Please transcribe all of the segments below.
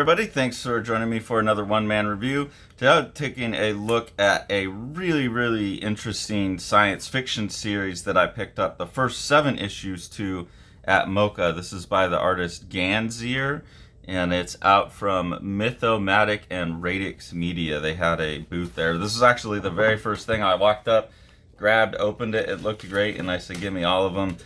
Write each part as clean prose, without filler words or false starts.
everybody. Thanks for joining me for another one-man review. Today I'm taking a look at a really interesting science fiction series that I picked up the first 7 issues to at Mocha. This is by the artist Ganzeer, and it's out from Mythomatic and Radix Media. They had a booth there. This is actually the very first thing I walked up, grabbed, opened it. It looked great, and I said, give me all of them.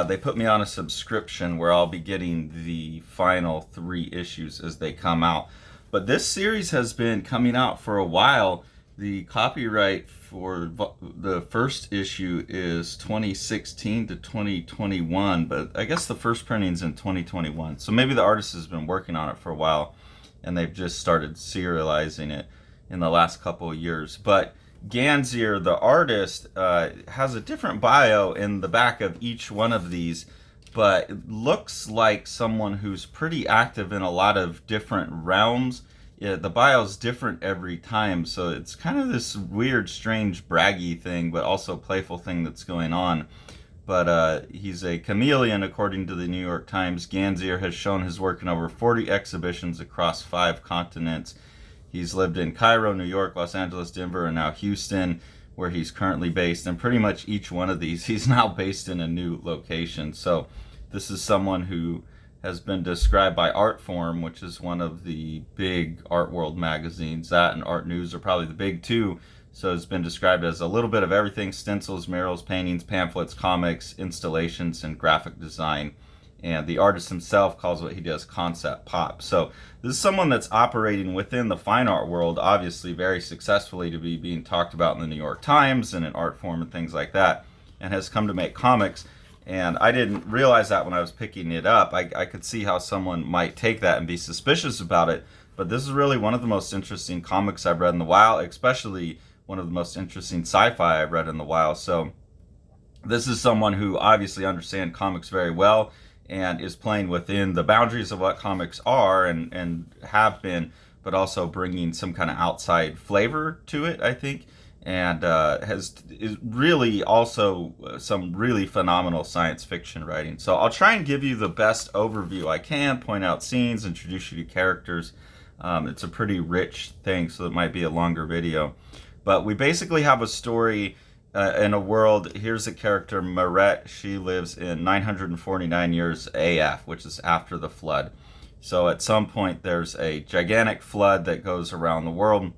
They put me on a subscription where I'll be getting the final 3 issues as they come out. But this series has been coming out for a while. The copyright for the first issue is 2016 to 2021, but I guess the first printing's in 2021. So maybe the artist has been working on it for a while, and they've just started serializing it in the last couple of years. But Ganzeer, the artist, has a different bio in the back of each one of these, but it looks like someone who's pretty active in a lot of different realms. The bio's different every time, so it's kind of this weird, strange, braggy thing, but also playful thing that's going on. But he's a chameleon, according to the New York Times. Ganzeer has shown his work in over 40 exhibitions across 5 continents. He's lived in Cairo, New York, Los Angeles, Denver, and now Houston, where he's currently based. And pretty much each one of these, he's now based in a new location. So this is someone who has been described by Artform, which is one of the big art world magazines. That and Art News are probably the big 2. So it's been described as a little bit of everything: stencils, murals, paintings, pamphlets, comics, installations, and graphic design. And the artist himself calls what he does concept pop. So this is someone that's operating within the fine art world, obviously very successfully, to be being talked about in the New York Times and in Artform and things like that, and has come to make comics. And I didn't realize that when I was picking it up. I could see how someone might take that and be suspicious about it. But this is really one of the most interesting comics I've read in a while, especially one of the most interesting sci-fi I've read in a while. So this is someone who obviously understands comics very well, and is playing within the boundaries of what comics are and have been, but also bringing some kind of outside flavor to it, I think, and is really also some really phenomenal science fiction writing. So I'll try and give you the best overview I can, point out scenes, introduce you to characters. It's a pretty rich thing, so it might be a longer video. But we basically have a story in a world. Here's a character, Maret. She lives in 949 years AF, which is after the flood. So at some point there's a gigantic flood that goes around the world,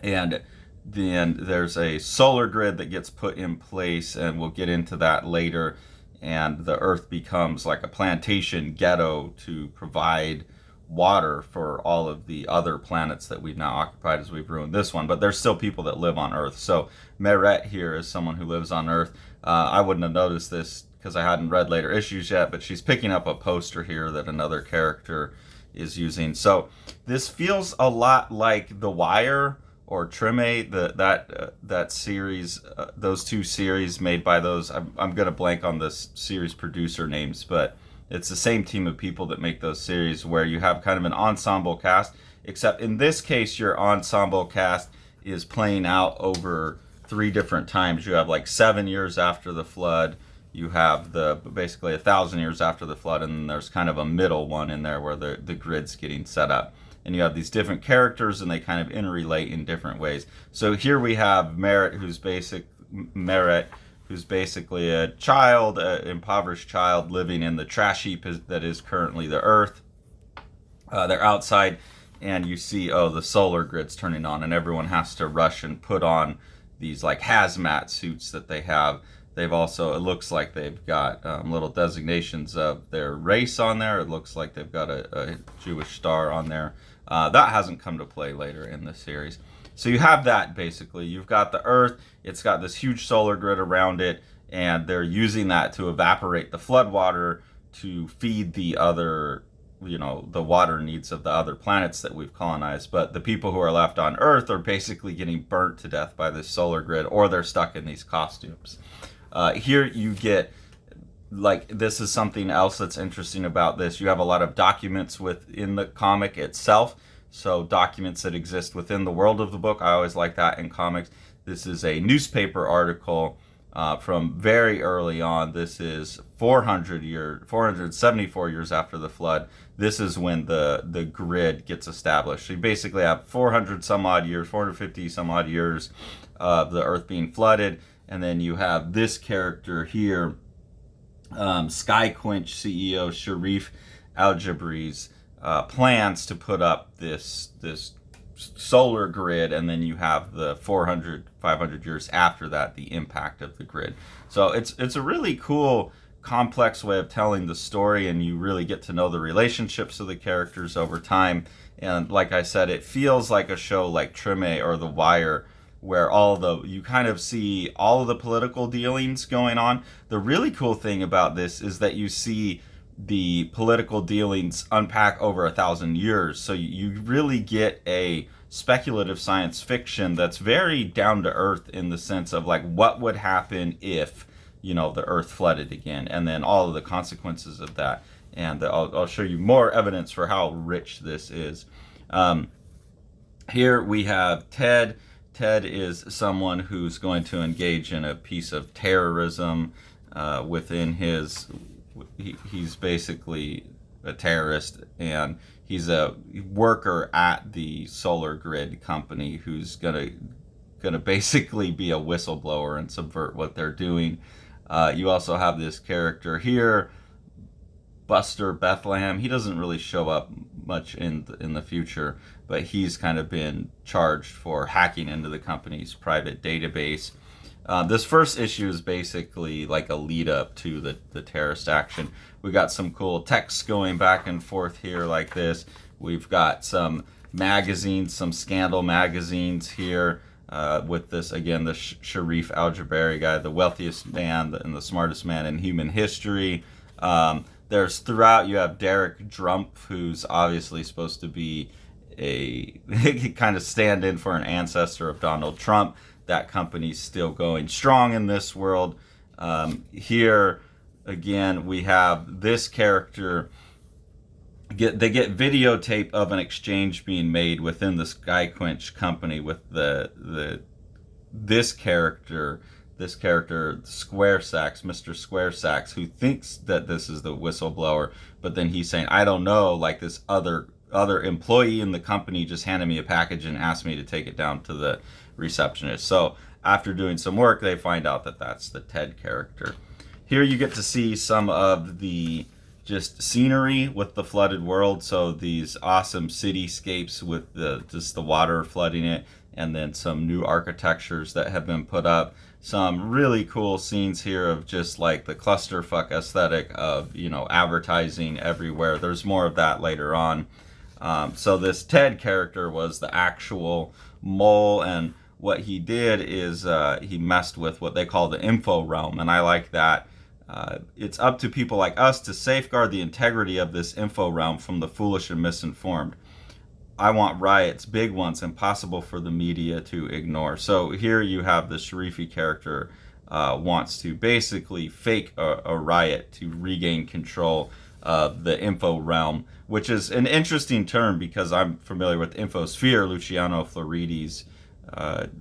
and then there's a solar grid that gets put in place, and we'll get into that later, and the Earth becomes like a plantation ghetto to provide water for all of the other planets that we've now occupied as we've ruined this one. But there's still people that live on Earth. So Meret here is someone who lives on Earth. I wouldn't have noticed this because I hadn't read later issues yet, but she's picking up a poster here that another character is using. So this feels a lot like The Wire or Treme, that series, those 2 series made by those. I'm going to blank on this series producer names, but it's the same team of people that make those series, where you have kind of an ensemble cast, except in this case your ensemble cast is playing out over 3 different times. You have like 7 years after the flood, you have basically 1,000 years after the flood, and then there's kind of a middle one in there where the grid's getting set up. And you have these different characters, and they kind of interrelate in different ways. So here we have Meret, who's basically a child, an impoverished child living in the trash heap that is currently the Earth. They're outside, and you see, the solar grid's turning on, and everyone has to rush and put on these like hazmat suits that they have. They've also, it looks like they've got little designations of their race on there. It looks like they've got a Jewish star on there. That hasn't come to play later in the series. So you have that, basically. You've got the Earth. It's got this huge solar grid around it, and they're using that to evaporate the floodwater to feed the other, the water needs of the other planets that we've colonized. But the people who are left on Earth are basically getting burnt to death by this solar grid, or they're stuck in these costumes. Here you get, this is something else that's interesting about this. You have a lot of documents within the comic itself. So documents that exist within the world of the book. I always like that in comics. This is a newspaper article from very early on. This is 474 years after the flood. This is when the grid gets established. So you basically have 400 some odd years, 450 some odd years of the Earth being flooded, and then you have this character here, Quench CEO Sharif Aljabri's plans to put up this solar grid, and then you have the 400 500 years after that, the impact of the grid. So it's a really cool, complex way of telling the story, and you really get to know the relationships of the characters over time. And like I said, it feels like a show like Treme or The Wire, where you kind of see all of the political dealings going on. The really cool thing about this is that you see the political dealings unpack over 1,000 years. So you really get a speculative science fiction that's very down to earth, in the sense of like, what would happen if, the Earth flooded again, and then all of the consequences of that. And I'll show you more evidence for how rich this is. Here we have Ted. Ted is someone who's going to engage in a piece of terrorism within his. He's basically a terrorist, and he's a worker at the solar grid company who's gonna basically be a whistleblower and subvert what they're doing. You also have this character here, Buster Bethlehem. He doesn't really show up much in the future, but he's kind of been charged for hacking into the company's private database. This first issue is basically like a lead up to the terrorist action. We got some cool text going back and forth here like this. We've got some magazines, some scandal magazines here with this, again, the Sharif Al-Jabari guy, the wealthiest man and the smartest man in human history. There's throughout, you have Derek Drump, who's obviously supposed to be a kind of stand-in for an ancestor of Donald Trump. That company's still going strong in this world. Here, again, we have this character. They get videotape of an exchange being made within the Quench company with this character, Square Sacks, Mr. Square Sacks, who thinks that this is the whistleblower, but then he's saying, I don't know, like this other employee in the company just handed me a package and asked me to take it down to the receptionist. So after doing some work, they find out that that's the Ted character. Here you get to see some of the just scenery with the flooded world. So these awesome cityscapes with just the water flooding it, and then some new architectures that have been put up. Some really cool scenes here of just like the clusterfuck aesthetic of, advertising everywhere. There's more of that later on. So this Ted character was the actual mole, and what he did is he messed with what they call the info realm, and I like that. It's up to people like us to safeguard the integrity of this info realm from the foolish and misinformed. I want riots, big ones, impossible for the media to ignore. So here you have the Sharifi character wants to basically fake a riot to regain control of the info realm, which is an interesting term because I'm familiar with infosphere, Luciano Floridi's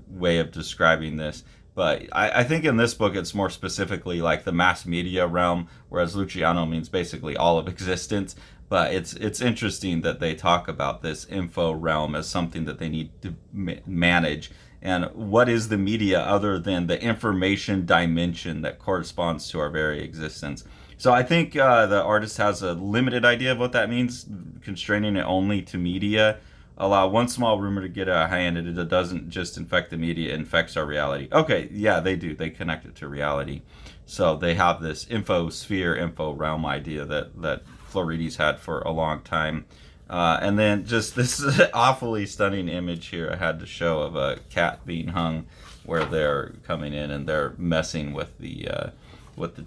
way of describing this. But I think in this book it's more specifically like the mass media realm, whereas Luciano means basically all of existence. But it's interesting that they talk about this info realm as something that they need to manage. And what is the media other than the information dimension that corresponds to our very existence? So I think the artist has a limited idea of what that means, constraining it only to media. Allow one small rumor to get out of hand, and it doesn't just infect the media, it infects our reality. Okay, yeah, they do. They connect it to reality. So they have this infosphere, info realm idea that Floridi's had for a long time. And then just this awfully stunning image here I had to show of a cat being hung, where they're coming in and they're messing with the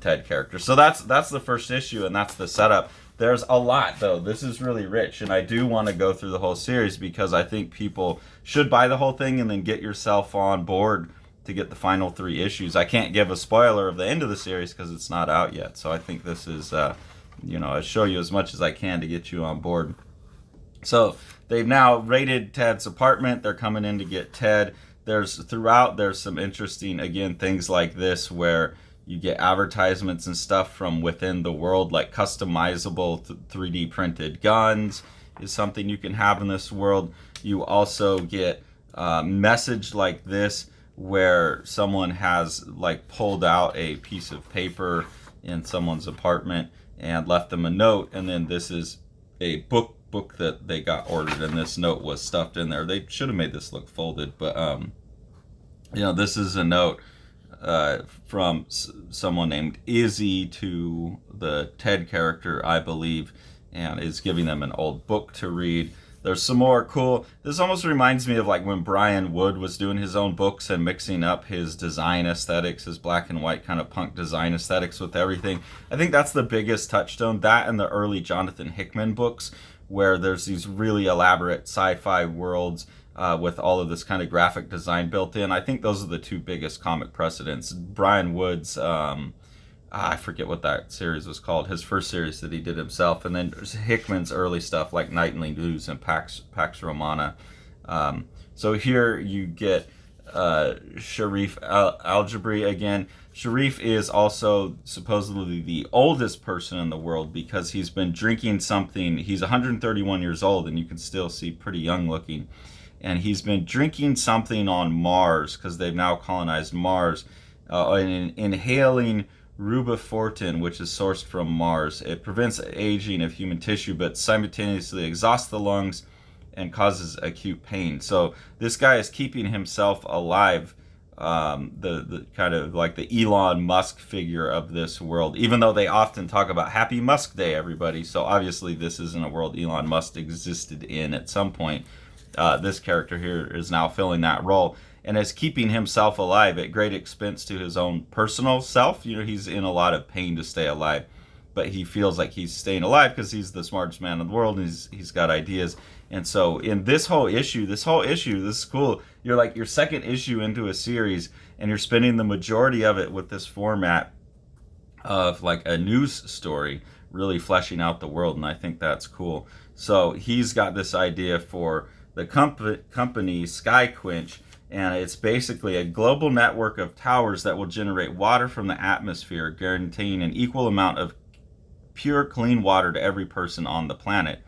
Ted character. So that's the first issue, and that's the setup. There's a lot, though. This is really rich, and I do want to go through the whole series because I think people should buy the whole thing and then get yourself on board to get the final 3 issues. I can't give a spoiler of the end of the series because it's not out yet, so I think this is, I show you as much as I can to get you on board. So they've now raided Ted's apartment. They're coming in to get Ted. there's some interesting, again, things like this where you get advertisements and stuff from within the world, like customizable 3D printed guns is something you can have in this world. You also get message like this where someone has like pulled out a piece of paper in someone's apartment and left them a note, and then this is a book that they got ordered, and this note was stuffed in there. They should have made this look folded, but this is a note from someone named Izzy to the Ted character, I believe, and is giving them an old book to read. There's some more cool. This almost reminds me of like when Brian Wood was doing his own books and mixing up his design aesthetics, his black and white kind of punk design aesthetics with everything. I think that's the biggest touchstone. That and the early Jonathan Hickman books, where there's these really elaborate sci-fi worlds with all of this kind of graphic design built in. I think those are the two biggest comic precedents. Brian Wood's, I forget what that series was called, his first series that he did himself, and then there's Hickman's early stuff like Nightly News and Pax Romana. So here you get Sharif Al-Jabri again. Sharif is also supposedly the oldest person in the world because he's been drinking something. He's 131 years old, and you can still see pretty young looking. And he's been drinking something on Mars because they've now colonized Mars, and inhaling rubifortin, which is sourced from Mars. It prevents aging of human tissue, but simultaneously exhausts the lungs and causes acute pain. So this guy is keeping himself alive, the kind of like the Elon Musk figure of this world, even though they often talk about Happy Musk Day, everybody. So obviously this isn't a world Elon Musk existed in at some point. This character here is now filling that role and is keeping himself alive at great expense to his own personal self. He's in a lot of pain to stay alive, but he feels like he's staying alive because he's the smartest man in the world, and he's got ideas. And so in this whole issue, this is cool. You're like your second issue into a series, and you're spending the majority of it with this format of like a news story, really fleshing out the world, and I think that's cool. So he's got this idea for the company Quench, and it's basically a global network of towers that will generate water from the atmosphere, guaranteeing an equal amount of pure, clean water to every person on the planet.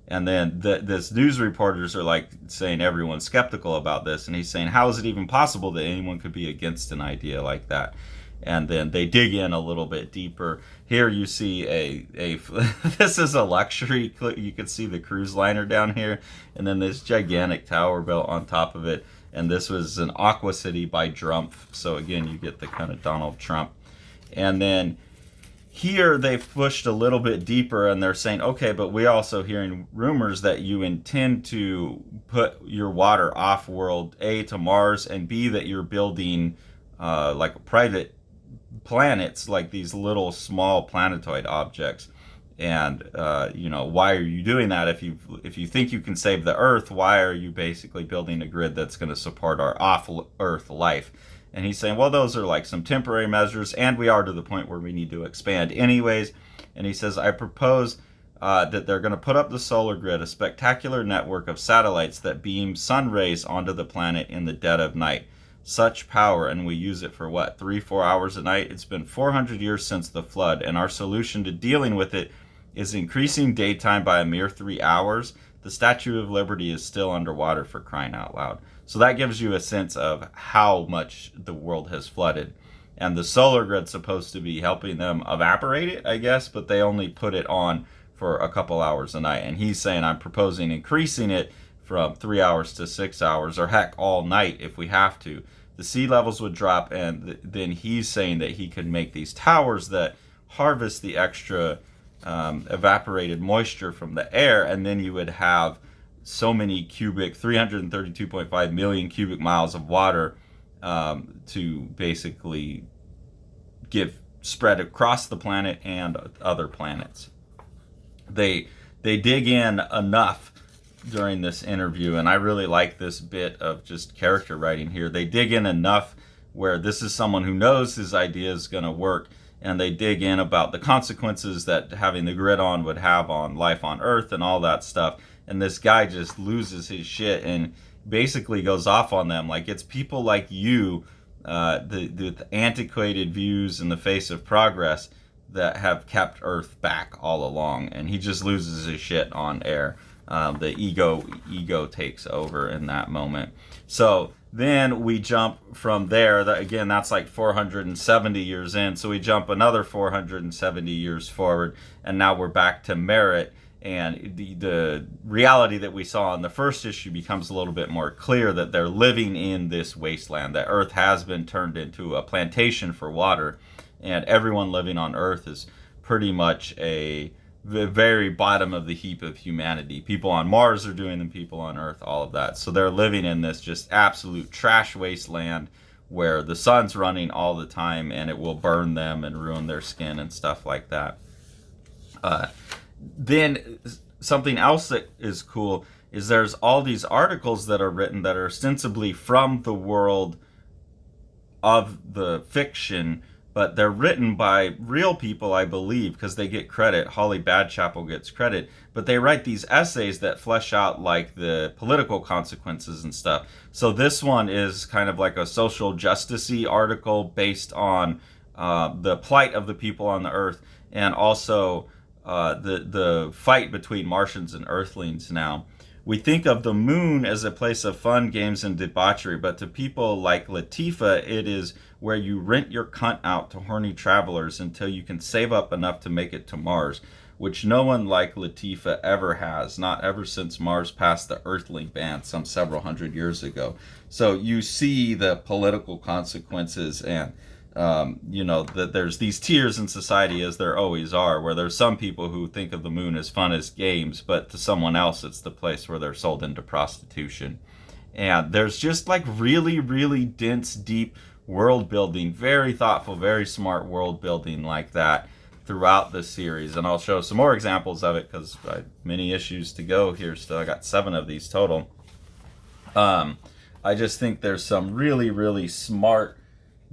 And then this news reporters are like saying everyone's skeptical about this, and he's saying, how is it even possible that anyone could be against an idea like that? And then they dig in a little bit deeper. Here you see a this is a luxury. You can see the cruise liner down here, and then this gigantic tower built on top of it. And this was an Aqua City by Drumpf. So again, you get the kind of Donald Trump. And then here they've pushed a little bit deeper, and they're saying, okay, but we're also hearing rumors that you intend to put your water off world, A, to Mars, and B, that you're building like private planets, like these little small planetoid objects. And why are you doing that? If you think you can save the Earth, why are you basically building a grid that's going to support our off-Earth life? And he's saying, well, those are like some temporary measures, and we are to the point where we need to expand anyways. And he says, I propose that they're going to put up the solar grid, a spectacular network of satellites that beam sun rays onto the planet in the dead of night. Such power, and we use it for what, 3-4 hours a night? It's been 400 years since the flood, and our solution to dealing with it is increasing daytime by a mere 3 hours. The Statue of Liberty is still underwater, for crying out loud. So that gives you a sense of how much the world has flooded. And the solar grid's supposed to be helping them evaporate it, I guess, but they only put it on for a couple hours a night. And he's saying, I'm proposing increasing it from 3 hours to 6 hours, or heck, all night if we have to. The sea levels would drop, and then he's saying that he could make these towers that harvest the extra evaporated moisture from the air, and then you would have so many 332.5 million cubic miles of water to basically spread across the planet and other planets. They dig in enough during this interview, and I really like this bit of just character writing here. They dig in enough where this is someone who knows his idea is going to work, and they dig in about the consequences that having the grid on would have on life on Earth and all that stuff. And this guy just loses his shit, and basically goes off on them. Like, it's people like you, the antiquated views in the face of progress, that have kept Earth back all along. And he just loses his shit on air. The ego takes over in that moment. So then we jump from there. Again, that's like 470 years in. So we jump another 470 years forward, and now we're back to Merit. And the reality that we saw in the first issue becomes a little bit more clear, that they're living in this wasteland, that Earth has been turned into a plantation for water, and everyone living on Earth is pretty much the very bottom of the heap of humanity. People on Mars are doing them, people on Earth, all of that. So they're living in this just absolute trash wasteland where the sun's running all the time, and it will burn them and ruin their skin and stuff like that. Then something else that is cool is there's all these articles that are written that are ostensibly from the world of the fiction, but they're written by real people, I believe, because they get credit. Holly Badchapel gets credit, but they write these essays that flesh out like the political consequences and stuff. So this one is kind of like a social justice-y article based on the plight of the people on the Earth, and also the fight between Martians and Earthlings now. We think of the moon as a place of fun, games, and debauchery, but to people like Latifah, it is where you rent your cunt out to horny travelers until you can save up enough to make it to Mars, which no one like Latifah ever has, not ever since Mars passed the Earthling ban some several hundred years ago. So you see the political consequences, and that there's these tiers in society, as there always are, where there's some people who think of the moon as fun as games, but to someone else it's the place where they're sold into prostitution. And there's just like really, really dense, deep world building, very thoughtful, very smart world building like that throughout the series. And I'll show some more examples of it because I have many issues to go here still. I got 7 of these total. I just think there's some really, really smart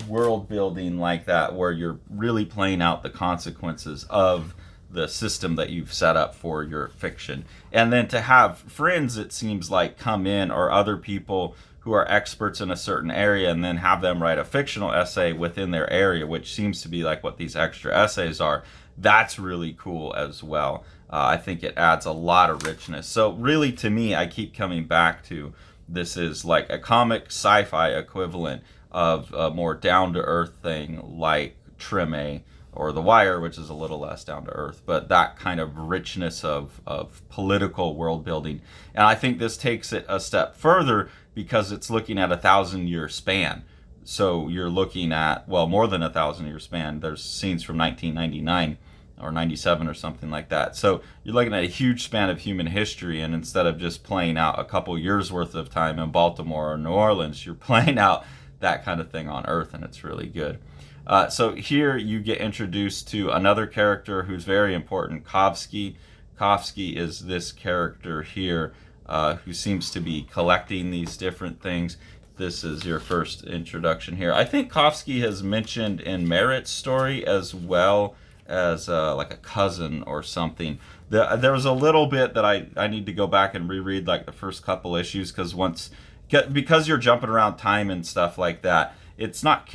world building like that, where you're really playing out the consequences of the system that you've set up for your fiction. And then to have friends, it seems like, come in, or other people who are experts in a certain area, and then have them write a fictional essay within their area, which seems to be like what these extra essays are. That's really cool as well. I think it adds a lot of richness. So really, to me, I keep coming back to, this is like a comic sci-fi equivalent of a more down-to-earth thing like Treme or The Wire, which is a little less down-to-earth, but that kind of richness of political world building. And I think this takes it a step further because it's looking at 1,000-year span. So you're looking at, well, more than 1,000-year span. There's scenes from 1999 or 97 or something like that. So you're looking at a huge span of human history, and instead of just playing out a couple years worth of time in Baltimore or New Orleans, you're playing out that kind of thing on Earth, and it's really good. So here you get introduced to another character who's very important, Kovsky. Kovsky is this character here who seems to be collecting these different things. This is your first introduction here. I think Kovsky has mentioned in Merit's story as well as like a cousin or something. There was a little bit that I need to go back and reread, like the first couple issues, because you're jumping around time and stuff like that. It's not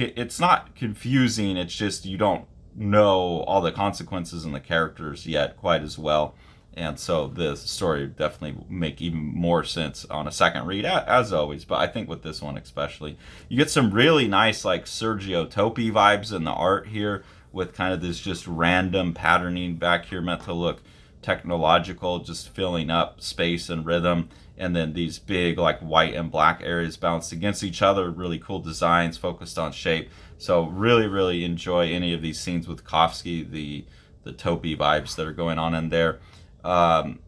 confusing. It's just you don't know all the consequences and the characters yet quite as well, and so the story definitely make even more sense on a second read, as always. But I think with this one especially, you get some really nice like Sergio Topi vibes in the art here, with kind of this just random patterning back here meant to look technological, just filling up space and rhythm, and then these big like white and black areas balanced against each other. Really cool designs focused on shape. So really enjoy any of these scenes with Kovsky, the Topi vibes that are going on in there. The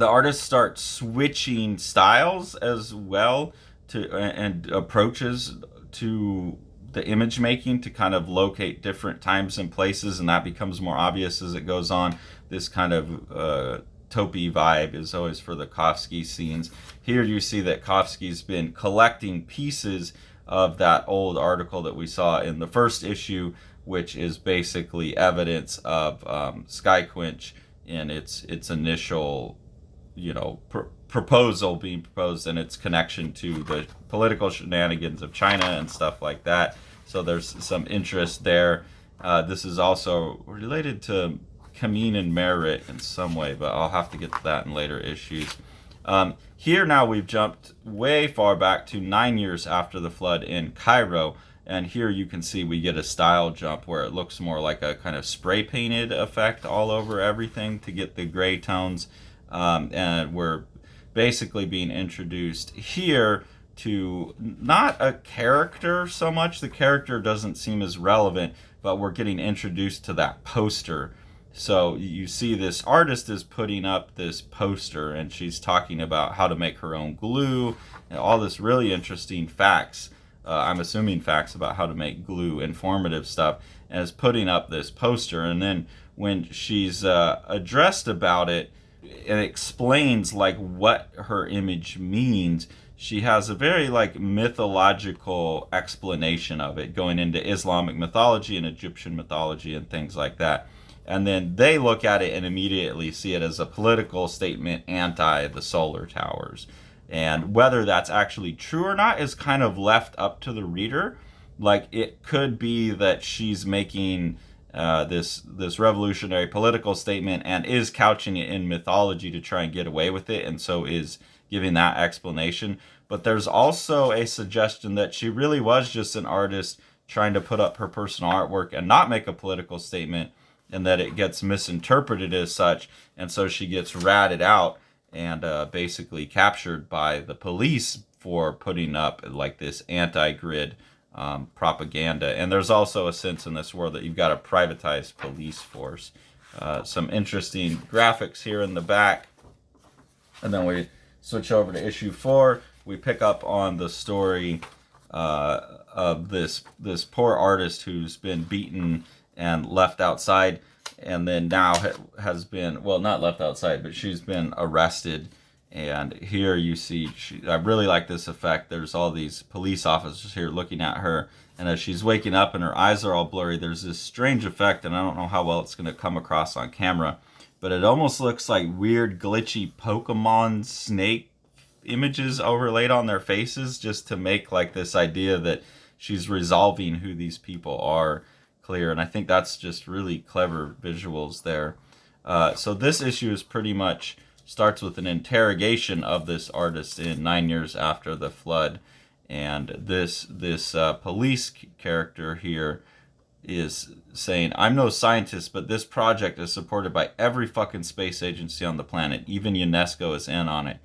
artists start switching styles as well and approaches to the image making to kind of locate different times and places, and that becomes more obvious as it goes on. This kind of Topi vibe is always for the Kovsky scenes. Here you see that Kovsky's been collecting pieces of that old article that we saw in the first issue, which is basically evidence of Quench in its initial, proposal being proposed and its connection to the political shenanigans of China and stuff like that. So there's some interest there. This is also related to Kameen and Merit in some way, but I'll have to get to that in later issues. Here now we've jumped way far back to 9 years after the flood in Cairo. And here you can see we get a style jump where it looks more like a kind of spray painted effect all over everything to get the gray tones. And we're basically being introduced here to not a character so much. The character doesn't seem as relevant, but we're getting introduced to that poster. So you see this artist is putting up this poster and she's talking about how to make her own glue and all this really interesting facts. I'm assuming facts about how to make glue, informative stuff, and is putting up this poster. And then when she's addressed about it and explains like what her image means, she has a very like mythological explanation of it, going into Islamic mythology and Egyptian mythology and things like that. And then they look at it and immediately see it as a political statement anti the solar towers. And whether that's actually true or not is kind of left up to the reader. Like, it could be that she's making this revolutionary political statement and is couching it in mythology to try and get away with it, and so is giving that explanation. But there's also a suggestion that she really was just an artist trying to put up her personal artwork and not make a political statement, and that it gets misinterpreted as such, and so she gets ratted out and basically captured by the police for putting up like this anti-grid propaganda. And there's also a sense in this world that you've got a privatized police force. Some interesting graphics here in the back. And then we switch over to issue 4. We pick up on the story of this poor artist who's been beaten and left outside, and then now has been, well, not left outside, but she's been arrested. And here you see, I really like this effect. There's all these police officers here looking at her, and as she's waking up and her eyes are all blurry, there's this strange effect, and I don't know how well it's going to come across on camera, but it almost looks like weird glitchy Pokemon snake images overlaid on their faces, just to make like this idea that she's resolving who these people are clear. And I think that's just really clever visuals there. So this issue is pretty much starts with an interrogation of this artist in 9 years after the flood, and this police character here is saying, "I'm no scientist, but this project is supported by every fucking space agency on the planet. Even UNESCO is in on it.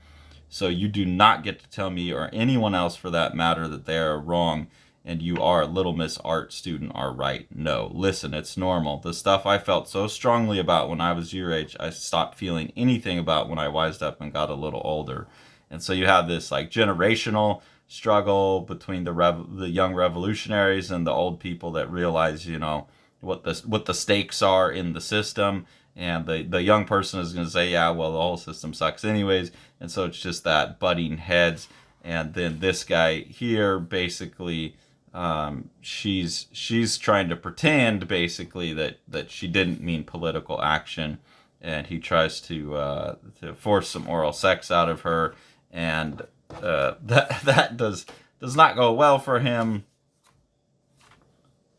So you do not get to tell me, or anyone else for that matter, that they are wrong and you are a Little Miss Art student are right. No, listen, it's normal. The stuff I felt so strongly about when I was your age, I stopped feeling anything about when I wised up and got a little older." And so you have this like generational struggle between the young revolutionaries and the old people that realize, you know, what the stakes are in the system. And the young person is going to say, yeah, well, the whole system sucks anyways. And so it's just that butting heads. And then this guy here basically, she's trying to pretend basically that she didn't mean political action, and he tries to force some oral sex out of her, and that does not go well for him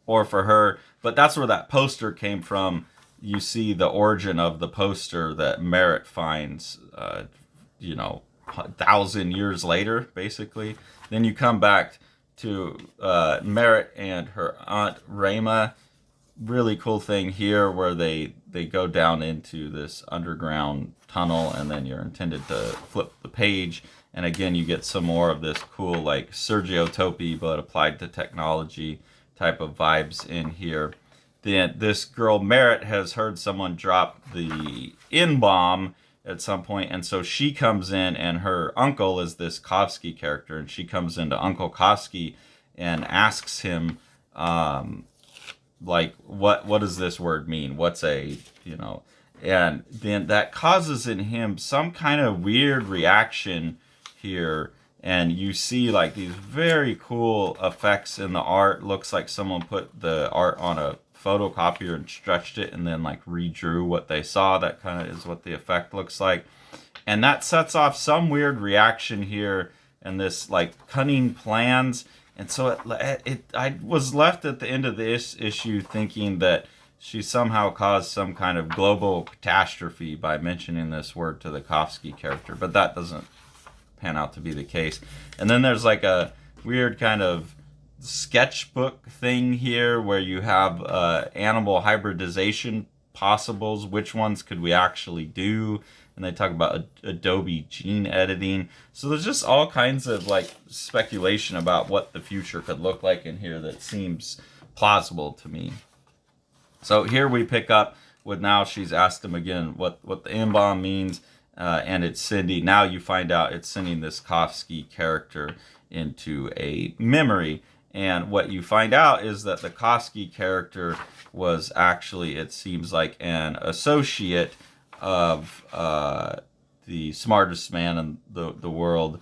or for her. But that's where that poster came from. You see the origin of the poster that Merritt finds, 1,000 years later, basically. Then you come back to Merritt and her aunt Rayma. Really cool thing here where they go down into this underground tunnel, and then you're intended to flip the page, and again you get some more of this cool like Sergiotopy but applied to technology type of vibes in here. Then this girl Merritt has heard someone drop the N-bomb at some point, and so she comes in, and her uncle is this Kovsky character, and she comes into Uncle Kovsky and asks him, like, what does this word mean? What's a, and then that causes in him some kind of weird reaction here, and you see like these very cool effects in the art. Looks like someone put the art on a photocopier and stretched it and then like redrew what they saw. That kind of is what the effect looks like. And that sets off some weird reaction here, and this like cunning plans. And so I was left at the end of this issue thinking that she somehow caused some kind of global catastrophe by mentioning this word to the Kofsky character, but that doesn't pan out to be the case. And then there's like a weird kind of sketchbook thing here where you have animal hybridization possibles. Which ones could we actually do? And they talk about Adobe gene editing. So there's just all kinds of like speculation about what the future could look like in here that seems plausible to me. So here we pick up with, now she's asked him again what the M-bomb means, and it's sending, now you find out it's sending this Kofsky character into a memory. And what you find out is that the Kofsky character was actually, it seems like, an associate of the smartest man in the world.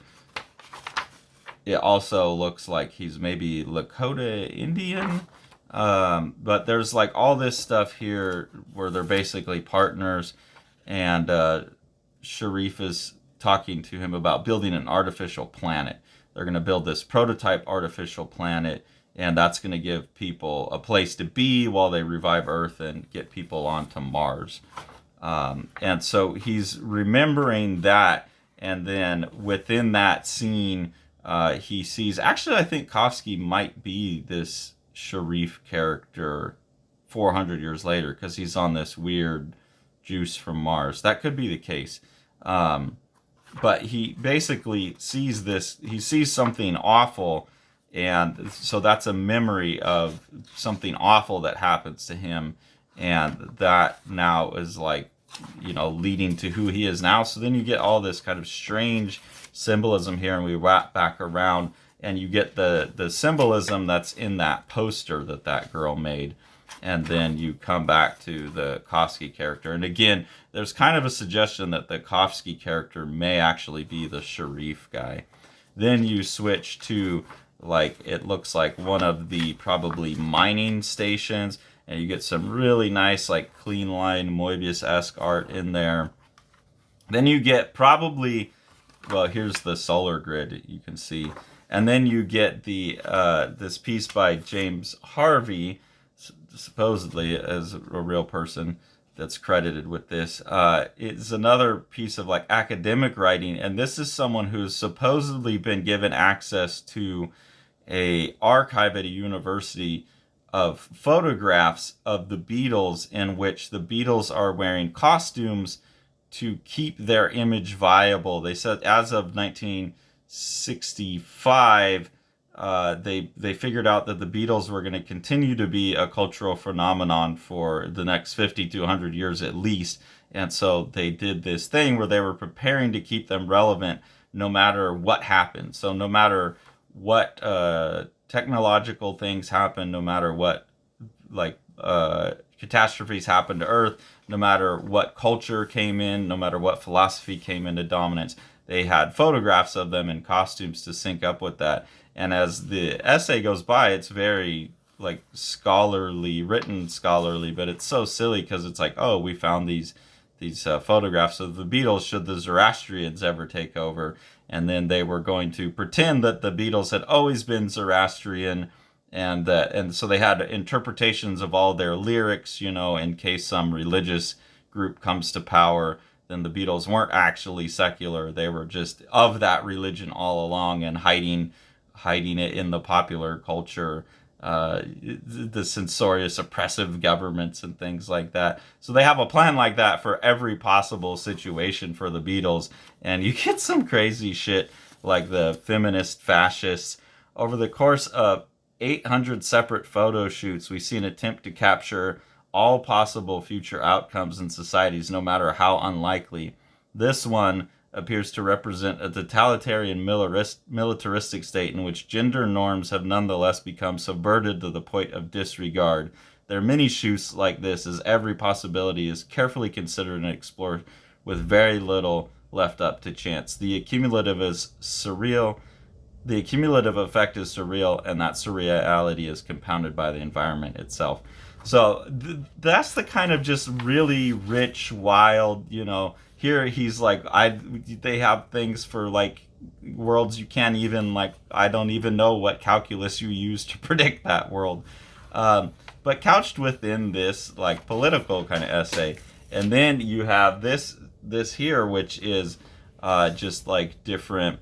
It also looks like he's maybe Lakota Indian. But there's like all this stuff here where they're basically partners, and Sharif is talking to him about building an artificial planet. They're going to build this prototype artificial planet, and that's going to give people a place to be while they revive Earth and get people onto Mars. And so he's remembering that, and then within that scene, he sees, actually I think Kofsky might be this Sharif character 400 years later, because he's on this weird juice from Mars. That could be the case. But he basically sees this, he sees something awful, and so that's a memory of something awful that happens to him, and that now is like, you know, leading to who he is now. So then you get all this kind of strange symbolism here, and we wrap back around, and you get the symbolism that's in that poster that girl made. And then you come back to the Kofsky character. And again, there's kind of a suggestion that the Kofsky character may actually be the Sharif guy. Then you switch to, like, it looks like one of the probably mining stations. And you get some really nice, like, clean line Moebius-esque art in there. Then you get probably, well, here's the solar grid you can see. And then you get the this piece by James Harvey, supposedly as a real person that's credited with this. It's another piece of like academic writing, and this is someone who's supposedly been given access to a archive at a university of photographs of the Beatles, in which the Beatles are wearing costumes to keep their image viable. They said as of 1965, they figured out that the Beatles were going to continue to be a cultural phenomenon for the next 50 to 100 years at least. And so they did this thing where they were preparing to keep them relevant no matter what happened. So no matter what technological things happen, no matter what like catastrophes happen to Earth, no matter what culture came in, no matter what philosophy came into dominance, they had photographs of them in costumes to sync up with that. And as the essay goes by, it's very like scholarly, written scholarly, but it's so silly because it's like, oh, we found these photographs of the Beatles should the Zoroastrians ever take over. And then they were going to pretend that the Beatles had always been Zoroastrian, and so they had interpretations of all their lyrics, you know, in case some religious group comes to power. Then the Beatles weren't actually secular; they were just of that religion all along and hiding it in the popular culture, the censorious, oppressive governments and things like that. So they have a plan like that for every possible situation for the Beatles, and you get some crazy shit like the feminist fascists. Over the course of 800 separate photo shoots, we see an attempt to capture all possible future outcomes in societies, no matter how unlikely. This one appears to represent a totalitarian militaristic state in which gender norms have nonetheless become subverted to the point of disregard. There are many shoots like this, as every possibility is carefully considered and explored with very little left up to chance. The accumulative effect is surreal, and that surreality is compounded by the environment itself. So that's the kind of just really rich, wild, here he's like, they have things for like worlds you can't even, like, I don't even know what calculus you use to predict that world. But couched within this like political kind of essay. And then you have this here, which is just like different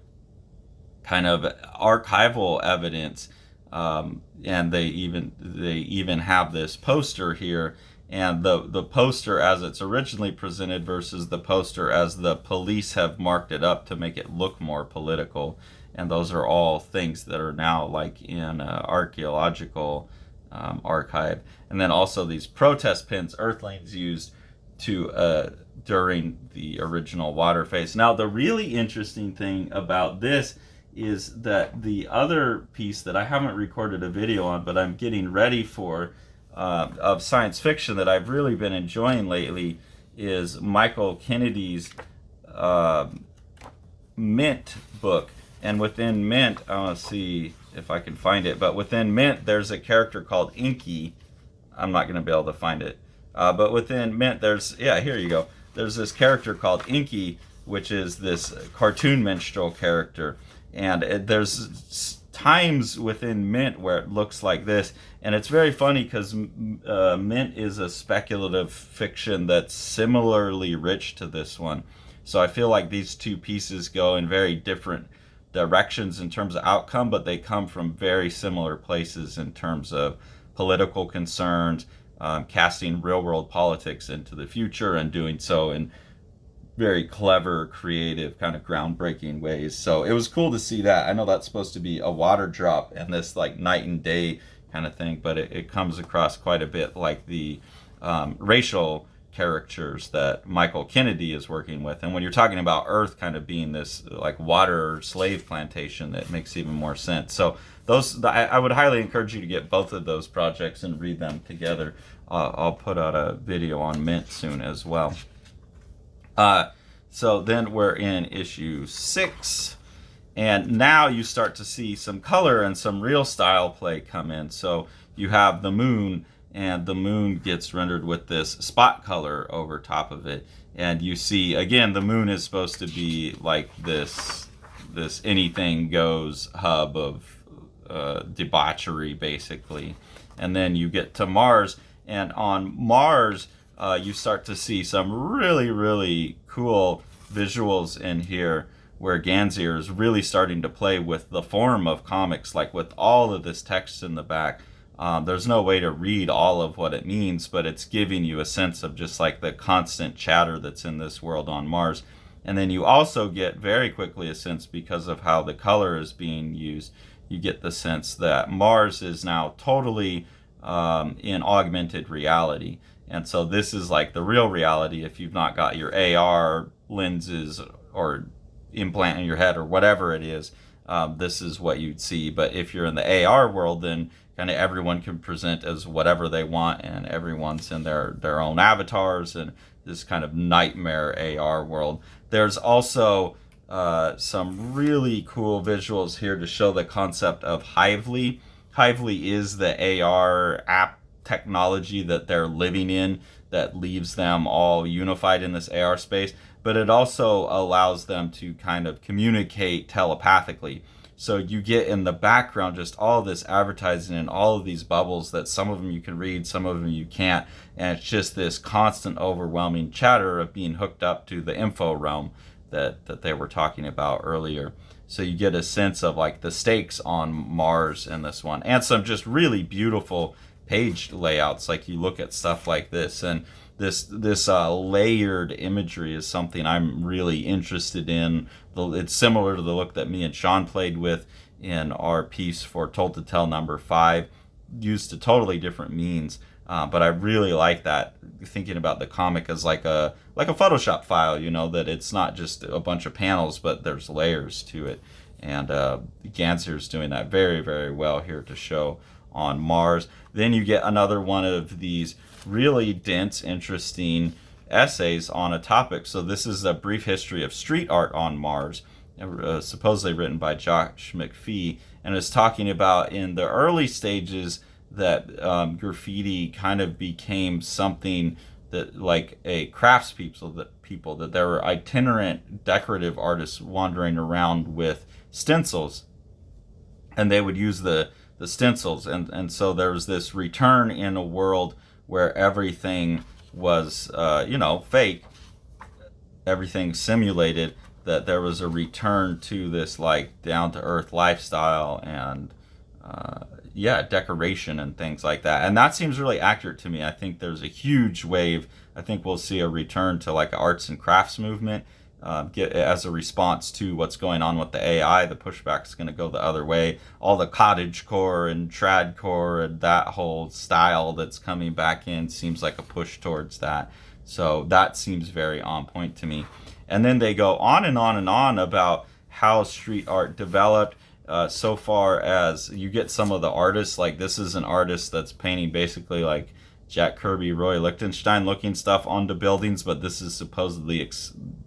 kind of archival evidence, and they even have this poster here, and the poster as it's originally presented versus the poster as the police have marked it up to make it look more political, and those are all things that are now like in archaeological archive. And then also these protest pins Earthlings used to during the original water phase. Now the really interesting thing about this is that the other piece that I haven't recorded a video on, but I'm getting ready for, of science fiction that I've really been enjoying lately, is Michael Kennedy's Mint book. And within Mint, I want to see if I can find it, but within Mint there's a character called Inky. I'm not going to be able to find it. But within Mint here you go. There's this character called Inky, which is this cartoon minstrel character. And there's times within Mint where it looks like this. And it's very funny because Mint is a speculative fiction that's similarly rich to this one. So I feel like these two pieces go in very different directions in terms of outcome, but they come from very similar places in terms of political concerns, casting real world politics into the future, and doing so in very clever, creative, kind of groundbreaking ways. So it was cool to see that. I know that's supposed to be a water drop and this like night and day kind of thing, but it comes across quite a bit like the racial characters that Michael Kennedy is working with. And when you're talking about Earth kind of being this like water slave plantation, that makes even more sense. So those, I would highly encourage you to get both of those projects and read them together. I'll put out a video on Mint soon as well. So then we're in issue 6, and now you start to see some color and some real style play come in. So you have the moon, and the moon gets rendered with this spot color over top of it, and you see again the moon is supposed to be like this anything goes hub of debauchery basically. And then you get to Mars, and on Mars you start to see some really, really cool visuals in here where Ganzeer is really starting to play with the form of comics, like with all of this text in the back. There's no way to read all of what it means, but it's giving you a sense of just like the constant chatter that's in this world on Mars. And then you also get very quickly a sense, because of how the color is being used, you get the sense that Mars is now totally in augmented reality. And so this is like the real reality. If you've not got your AR lenses or implant in your head or whatever it is, this is what you'd see. But if you're in the AR world, then kind of everyone can present as whatever they want, and everyone's in their own avatars, and this kind of nightmare AR world. There's also some really cool visuals here to show the concept of Hively. Hively is the AR app technology that they're living in that leaves them all unified in this AR space, but it also allows them to kind of communicate telepathically. So you get in the background just all this advertising and all of these bubbles that some of them you can read, some of them you can't, and it's just this constant overwhelming chatter of being hooked up to the info realm that they were talking about earlier. So you get a sense of like the stakes on Mars in this one, and some just really beautiful page layouts. Like you look at stuff like this, and this layered imagery is something I'm really interested in. It's similar to the look that me and Sean played with in our piece for Told to Tell number 5, used to totally different means. But I really like that, thinking about the comic as like a Photoshop file, that it's not just a bunch of panels, but there's layers to it. And Ganzeer's doing that very, very well here to show on Mars. Then you get another one of these really dense, interesting essays on a topic. So this is a brief history of street art on Mars, supposedly written by Josh McPhee, and is talking about in the early stages that graffiti kind of became something that, like, a craftspeople, that there were itinerant decorative artists wandering around with stencils, and they would use the stencils, and so there was this return in a world where everything was fake, everything simulated, that there was a return to this, like, down to earth lifestyle and decoration and things like that. And that seems really accurate to me. I think there's a huge wave. I think we'll see a return to, like, arts and crafts movement, as a response to what's going on with the AI. The pushback is going to go the other way. All the cottage core and trad core and that whole style that's coming back in seems like a push towards that. So that seems very on point to me. And then they go on and on and on about how street art developed, so far as you get some of the artists. Like, this is an artist that's painting basically like Jack Kirby, Roy Lichtenstein looking stuff onto buildings, but this is supposedly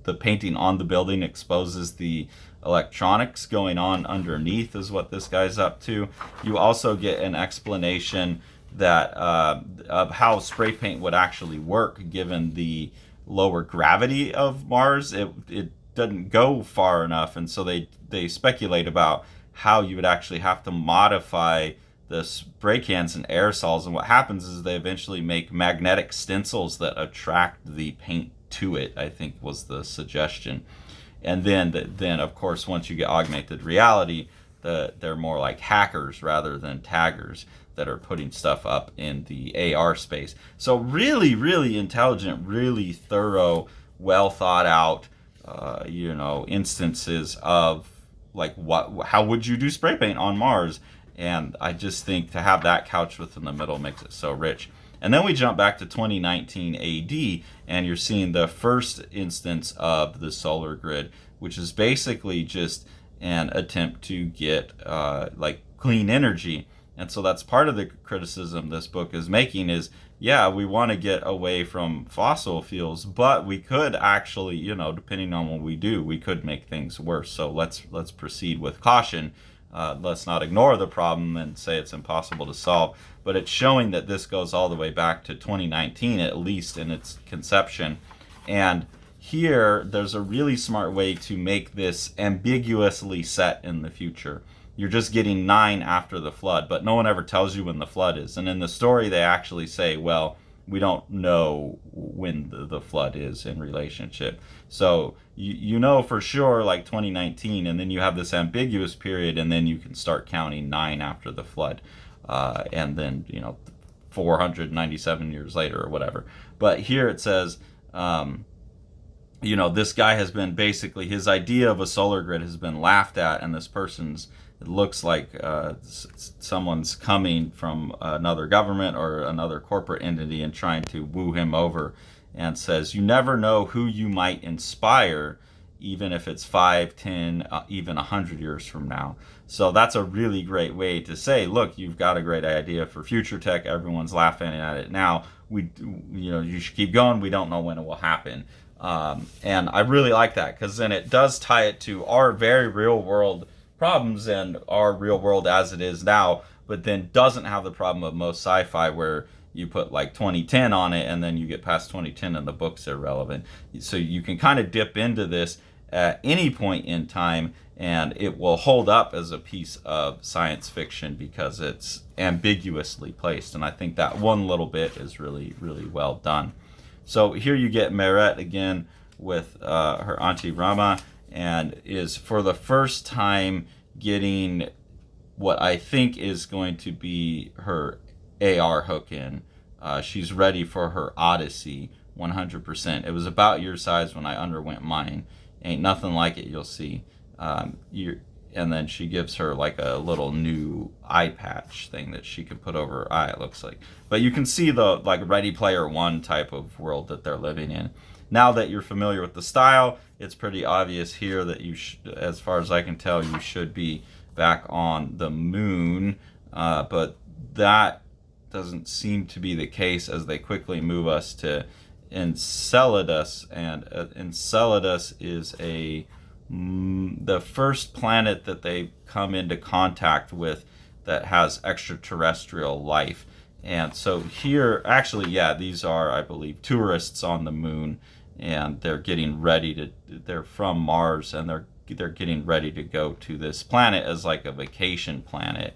the painting on the building exposes the electronics going on underneath, is what this guy's up to. You also get an explanation that of how spray paint would actually work given the lower gravity of Mars. It doesn't go far enough, and so they speculate about how you would actually have to modify the spray cans and aerosols, and what happens is they eventually make magnetic stencils that attract the paint to it, I think was the suggestion. And then of course, once you get augmented reality, they're more like hackers rather than taggers that are putting stuff up in the AR space. So really, really intelligent, really thorough, well thought out, instances of, like, how would you do spray paint on Mars? And I just think to have that couched within the middle makes it so rich. And then we jump back to 2019 AD, and you're seeing the first instance of the solar grid, which is basically just an attempt to get clean energy. And so that's part of the criticism this book is making is, yeah, we want to get away from fossil fuels, but we could actually, depending on what we do, we could make things worse. So let's proceed with caution. Let's not ignore the problem and say it's impossible to solve. But it's showing that this goes all the way back to 2019, at least in its conception. And here, there's a really smart way to make this ambiguously set in the future. You're just getting 9 after the flood, but no one ever tells you when the flood is. And in the story, they actually say, well, we don't know when the flood is in relationship. So you know for sure, like 2019, and then you have this ambiguous period, and then you can start counting 9 after the flood. And then, 497 years later or whatever. But here it says, this guy has been basically, his idea of a solar grid has been laughed at, and this person's, it looks like someone's coming from another government or another corporate entity and trying to woo him over, and says, you never know who you might inspire, even if it's 5, 10, even 100 years from now. So that's a really great way to say, look, you've got a great idea for future tech. Everyone's laughing at it now. You should keep going. We don't know when it will happen. And I really like that, because then it does tie it to our very real world problems and our real world as it is now, but then doesn't have the problem of most sci-fi where you put like 2010 on it and then you get past 2010 and the book's irrelevant. So you can kind of dip into this at any point in time and it will hold up as a piece of science fiction because it's ambiguously placed. And I think that one little bit is really, really well done. So here you get Meret again with her Auntie Rama, and is for the first time getting what I think is going to be her AR hook in. She's ready for her Odyssey 100%. It was about your size when I underwent mine. Ain't nothing like it, you'll see. And then she gives her like a little new eye patch thing that she can put over her eye, it looks like. But you can see the like Ready Player One type of world that they're living in. Now that you're familiar with the style, it's pretty obvious here that you as far as I can tell, you should be back on the moon. But that doesn't seem to be the case as they quickly move us to Enceladus. And Enceladus is the first planet that they come into contact with that has extraterrestrial life. And so here, actually, yeah, these are, I believe, tourists on the moon, and they're getting ready to. They're from Mars, and they're getting ready to go to this planet as like a vacation planet.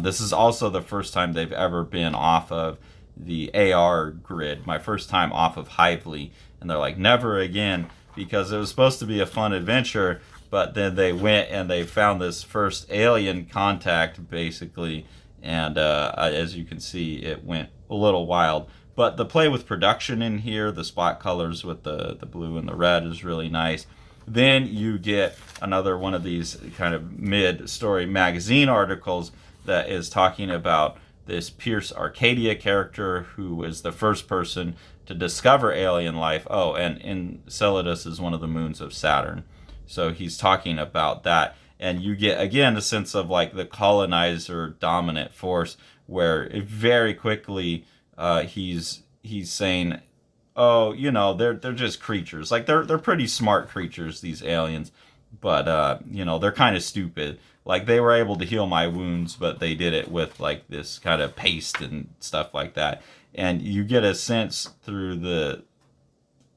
This is also the first time they've ever been off of the AR grid. My first time off of Hively, and they're like, never again, because it was supposed to be a fun adventure, but then they went and they found this first alien contact, basically, and as you can see, it went a little wild. But the play with production in here, the spot colors with the blue and the red is really nice. Then you get another one of these kind of mid-story magazine articles that is talking about this Pierce Arcadia character who is the first person to discover alien life. Oh, and Enceladus is one of the moons of Saturn. So he's talking about that. And you get, again, a sense of like the colonizer dominant force, where it very quickly he's saying, oh, you know, they're just creatures. Like they're pretty smart creatures, these aliens, but you know, they're kind of stupid. Like they were able to heal my wounds, but they did it with like this kind of paste and stuff like that. And you get a sense through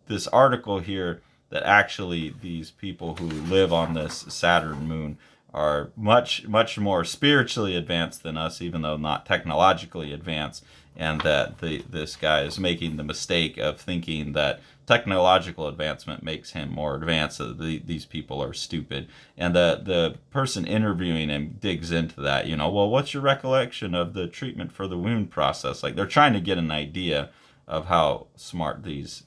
this article here that actually these people who live on this Saturn moon are much more spiritually advanced than us, even though not technologically advanced, and that this guy is making the mistake of thinking that technological advancement makes him more advanced. So these people are stupid, and the person interviewing him digs into that. You know, well, what's your recollection of the treatment for the wound process? Like they're trying to get an idea of how smart these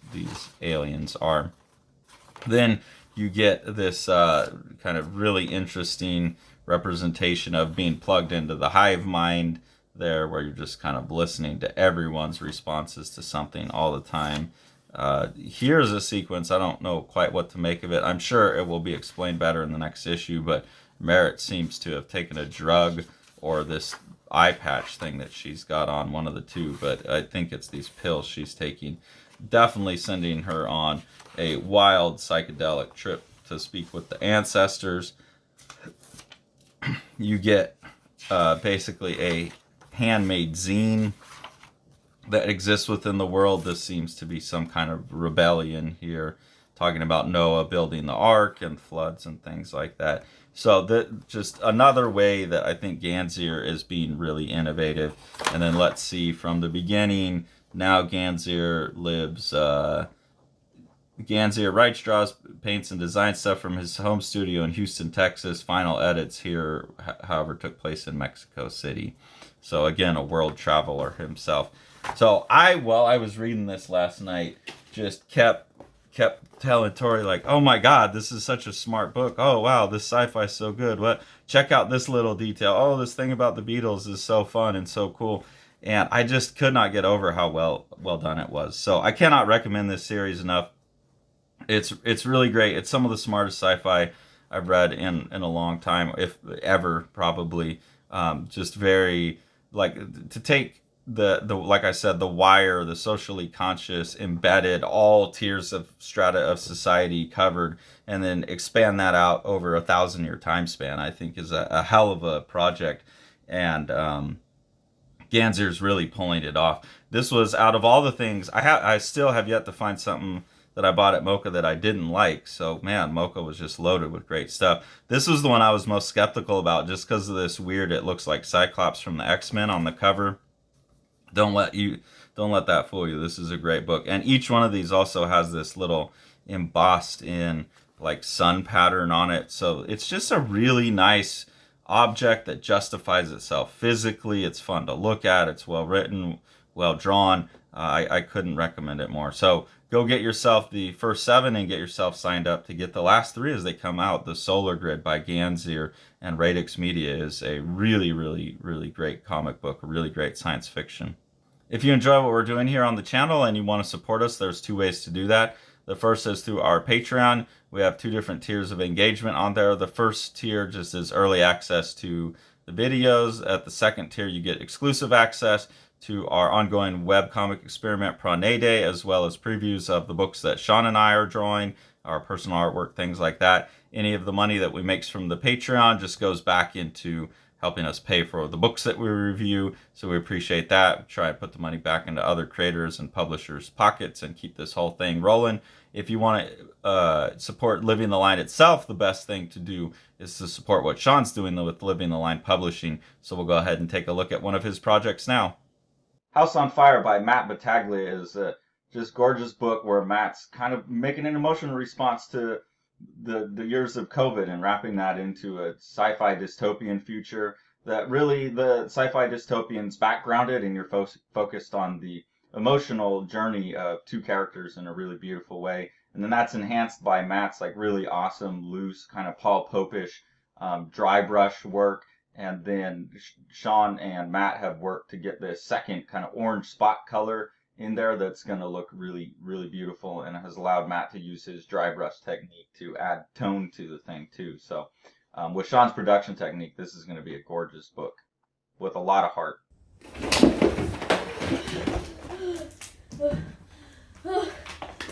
aliens are. Then you get this kind of really interesting representation of being plugged into the hive mind there, where you're just kind of listening to everyone's responses to something all the time. Here's a sequence. I don't know quite what to make of it. I'm sure it will be explained better in the next issue, but Merritt seems to have taken a drug or this eye patch thing that she's got on, one of the two, but I think it's these pills she's taking. Definitely sending her on a wild psychedelic trip to speak with the ancestors. You get basically a handmade zine that exists within the world. This seems to be some kind of rebellion here, talking about Noah building the ark and floods and things like that. So just another way that I think Ganzeer is being really innovative. And then let's see from the beginning. Now Ganzeer lives. Ganzeer writes, draws, paints, and designs stuff from his home studio in Houston, Texas. Final edits here, however, took place in Mexico City. So again, a world traveler himself. So I was reading this last night, just kept telling Tori, like, oh my God, this is such a smart book. Oh wow, this sci-fi is so good. What? Check out this little detail. Oh, this thing about the Beatles is so fun and so cool. And I just could not get over how well done it was. So I cannot recommend this series enough. It's really great. It's some of the smartest sci-fi I've read in a long time, if ever, probably. Just very, like, to take the like I said, the Wire, the socially conscious, embedded, all tiers of strata of society covered, and then expand that out over a 1,000-year time span, I think is a hell of a project. And Ganzeer's really pulling it off. This was, out of all the things, I still have yet to find something that I bought at Mocha that I didn't like. So man, Mocha was just loaded with great stuff. This was the one I was most skeptical about, just because of this weird, it looks like Cyclops from the X-Men on the cover. Don't let that fool you. This is a great book. And each one of these also has this little embossed in like sun pattern on it. So it's just a really nice object that justifies itself physically. It's fun to look at. It's well written, well drawn. I couldn't recommend it more. So go get yourself the first 7 and get yourself signed up to get the last 3 as they come out. The Solar Grid by Ganzeer and Radix Media is a really, really, really great comic book, really great science fiction. If you enjoy what we're doing here on the channel and you want to support us, there's 2 ways to do that. The first is through our Patreon. We have 2 different tiers of engagement on there. The first tier just is early access to the videos. At the second tier, you get exclusive access to our ongoing webcomic experiment Prane Day, as well as previews of the books that Sean and I are drawing, our personal artwork, things like that. Any of the money that we make from the Patreon just goes back into helping us pay for the books that we review. So we appreciate that. We try to put the money back into other creators and publishers' pockets and keep this whole thing rolling. If you want to support Living the Line itself, the best thing to do is to support what Sean's doing with Living the Line Publishing. So we'll go ahead and take a look at one of his projects now. House on Fire by Matt Battaglia is a just gorgeous book where Matt's kind of making an emotional response to the years of COVID and wrapping that into a sci-fi dystopian future that really the sci-fi dystopian's backgrounded, and you're focused on the emotional journey of two characters in a really beautiful way. And then that's enhanced by Matt's like really awesome, loose, kind of Paul Popish dry brush work. And then Sean and Matt have worked to get this second kind of orange spot color in there that's going to look really, really beautiful, and has allowed Matt to use his dry brush technique to add tone to the thing too. So with Sean's production technique, this is going to be a gorgeous book with a lot of heart.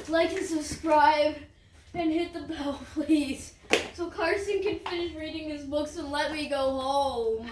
Like and subscribe and hit the bell, please, so Carson can finish reading his books and let me go home.